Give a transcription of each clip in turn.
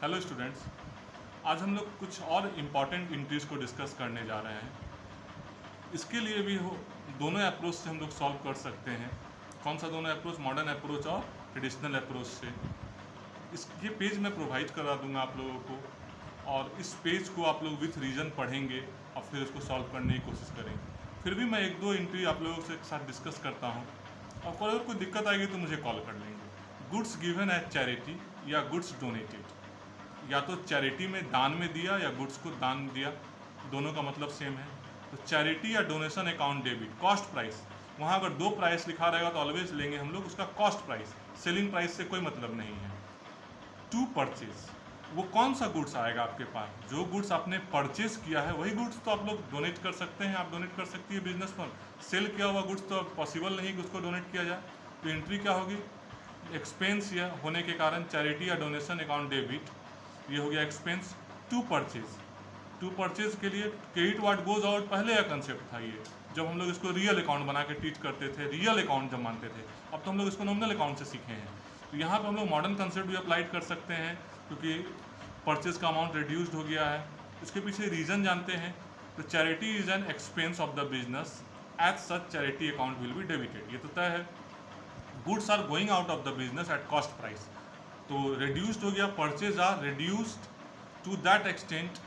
Hello students, आज हम लोग कुछ और इम्पॉर्टेंट इंट्रीज को डिस्कस करने जा रहे हैं। इसके लिए भी दोनों अप्रोच से हम लोग सॉल्व कर सकते हैं। कौन सा दोनों अप्रोच? मॉडर्न अप्रोच और ट्रेडिशनल अप्रोच से। ये पेज मैं प्रोवाइड करा दूंगा आप लोगों को, और इस पेज को आप लोग विथ रीजन पढ़ेंगे और फिर इसको सॉल्व करने की कोशिश करेंगे। फिर भी मैं एक दो इंट्री आप लोगों से साथ डिस्कस करता हूँ, और अगर कोई दिक्कत आएगी तो मुझे कॉल कर लेंगे। गुड्स गिवन एज चैरिटी या गुड्स डोनेटेड, या तो चैरिटी में दान में दिया या गुड्स को दान दिया, दोनों का मतलब सेम है। तो चैरिटी या donation account debit, cost price, वहाँ अगर दो प्राइस लिखा रहेगा तो ऑलवेज लेंगे हम लोग उसका कॉस्ट प्राइस, सेलिंग प्राइस से कोई मतलब नहीं है। टू परचेज, वो कौन सा गुड्स आएगा आपके पास? जो गुड्स आपने परचेज किया है वही गुड्स तो आप लोग डोनेट कर सकते हैं, आप डोनेट कर सकती है बिजनेस पर। सेल किया हुआ गुड्स तो पॉसिबल नहीं कि उसको डोनेट किया जाए। तो एंट्री क्या होगी? एक्सपेंस या होने के कारण चैरिटी या डोनेशन अकाउंट डेबिट, ये हो गया expense. To purchase, to purchase के लिए क्रेडिट व्हाट गोज आउट पहले का कंसेप्ट था ये, जब हम लोग इसको रियल अकाउंट बना के टीच करते थे, रियल अकाउंट जब मानते थे। अब तो हम लोग इसको नॉमिनल अकाउंट से सीखे हैं। तो यहाँ पे हम लोग मॉडर्न कंसेप्ट भी अप्लाई कर सकते हैं, क्योंकि परचेज का अमाउंट रिड्यूस्ड हो गया है। इसके पीछे रीज़न जानते हैं। तो charity is an expense of the business, as such charity account will be debited, ये तो तय है। Goods are going out of the business at cost price, तो रिड्यूस्ड हो गया। Purchase are reduced to that extent,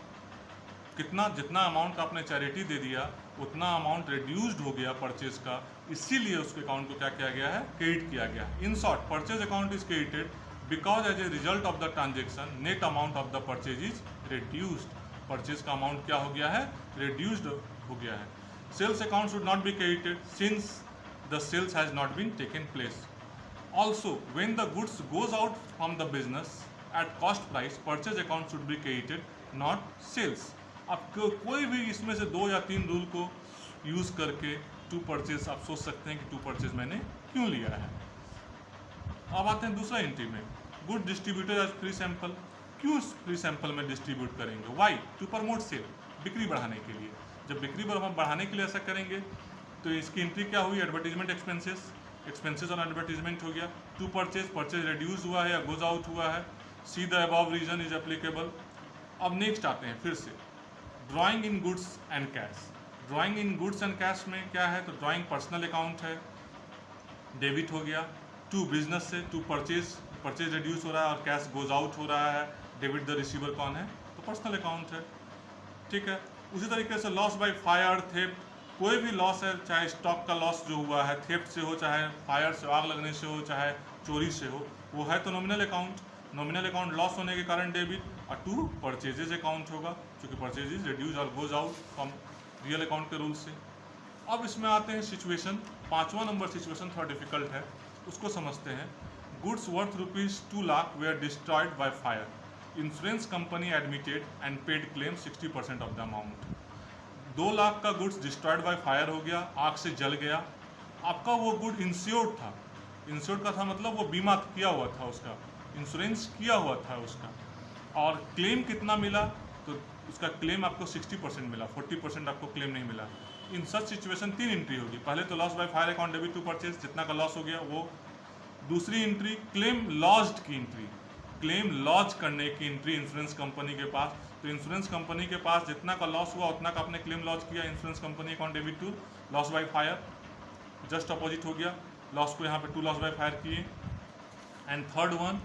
कितना जितना amount आपने चैरिटी दे दिया उतना अमाउंट रिड्यूस्ड हो गया परचेज का, इसीलिए उसके अकाउंट को क्या किया गया है? क्रेडिट किया गया। In short, purchase account is credited because as a result of the transaction net amount of the purchase is reduced. Purchase का अमाउंट क्या हो गया है? रिड्यूस्ड हो गया है। Sales account should not be credited since the sales has not been taken place. Also, when the goods goes out from the business at cost price, purchase account should be credited, not sales. आप कोई भी इसमें से दो या तीन rule को use करके टू परचेज आप सोच सकते हैं कि टू परचेज मैंने क्यों लिया है। अब आते हैं दूसरा एंट्री में, good distributed as free sample. क्यों फ्री सैंपल में डिस्ट्रीब्यूट करेंगे? वाई? टू प्रमोट सेल, बिक्री बढ़ाने के लिए। जब बिक्री बढ़ाने के लिए ऐसा करेंगे तो इसकी एंट्री क्या हुई? एडवर्टीजमेंट एक्सपेंसेस, एक्सपेंसेस और एडवर्टीजमेंट हो गया। टू परचेज, परचेज रिड्यूस हुआ है या गोज आउट हुआ है। See the above reason is applicable. अब नेक्स्ट आते हैं फिर से drawing in goods and cash. Drawing in goods and cash में क्या है? तो ड्राइंग पर्सनल अकाउंट है, डेबिट हो गया। टू बिजनेस से टू परचेज, परचेज रिड्यूस हो रहा है और कैश गोज आउट हो रहा है। डेबिट द रिसीवर कौन है? तो पर्सनल अकाउंट है, ठीक है। उसी तरीके से लॉस बाय फायर, थेफ्ट, कोई भी लॉस है, चाहे स्टॉक का लॉस जो हुआ है थेफ्ट से हो, चाहे फायर से आग लगने से हो, चाहे चोरी से हो, वो है तो nominal account. Nominal account loss होने के कारण डेबिट, और टू परचेजेज अकाउंट होगा क्योंकि परचेजेज रिड्यूस और goes out from real account के रूल से। अब इसमें आते हैं सिचुएशन, 5वां नंबर सिचुएशन थोड़ा डिफिकल्ट है, उसको समझते हैं। Goods worth ₹2 lakh were destroyed by fire, insurance company admitted and paid claim 60% of the amount. 2 lakh का गुड्स डिस्ट्रॉयड बाय फायर हो गया, आग से जल गया। आपका वो गुड इंश्योर्ड था, इंश्योर्ड का था मतलब वो बीमा किया हुआ था, उसका इंश्योरेंस किया हुआ था उसका। और क्लेम कितना मिला? तो उसका क्लेम आपको 60% मिला, 40% आपको क्लेम नहीं मिला। इन सच सिचुएशन 3 एंट्री होगी। पहले तो loss by fire account debit to purchase, जितना का लॉस हो गया वो। दूसरी एंट्री क्लेम लॉस्ड की एंट्री, क्लेम लॉज करने की एंट्री इंश्योरेंस कंपनी के पास। तो इंश्योरेंस कंपनी के पास जितना का लॉस हुआ उतना का आपने क्लेम लॉज किया, insurance company account debit to loss by fire, just opposite हो गया। लॉस को यहाँ पे टू लॉस बाय फायर किए। And third one,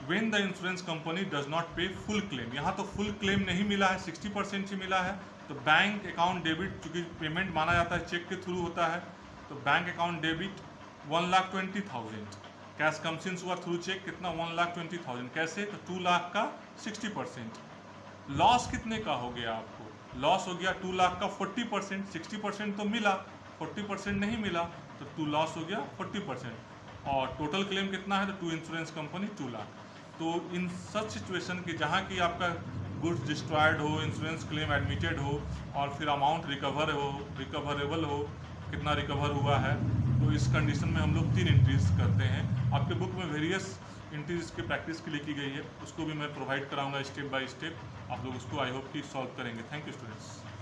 when the insurance company does not pay full claim, यहाँ तो फुल क्लेम नहीं मिला है, 60% ही मिला है। तो बैंक अकाउंट डेबिट, चूँकि पेमेंट माना जाता है चेक के थ्रू होता है, तो बैंक अकाउंट डेबिट 1,20,000। कैश कमसिंस हुआ थ्रू चेक, कितना? 1,20,000। कैसे? तो 2 लाख का 60%। लॉस कितने का हो गया आपको? लॉस हो गया 2 लाख का 40%। 60% तो मिला, 40% नहीं मिला, तो 2 लॉस हो गया 40%। और टोटल क्लेम कितना है? तो टू इंश्योरेंस कंपनी 2 लाख। तो इन सच सिचुएशन की जहाँ की आपका गुड्स डिस्ट्रॉयड हो, इंश्योरेंस क्लेम एडमिटेड हो और फिर अमाउंट रिकवरेबल हो, कितना रिकवर हुआ है, तो इस कंडीशन में हम लोग 3 एंट्रीज करते हैं। आपके बुक में वेरियस एंट्रीज की प्रैक्टिस के लिए की गई है, उसको भी मैं प्रोवाइड कराऊंगा स्टेप बाय स्टेप। आप लोग उसको आई होप कि सॉल्व करेंगे। Thank you students.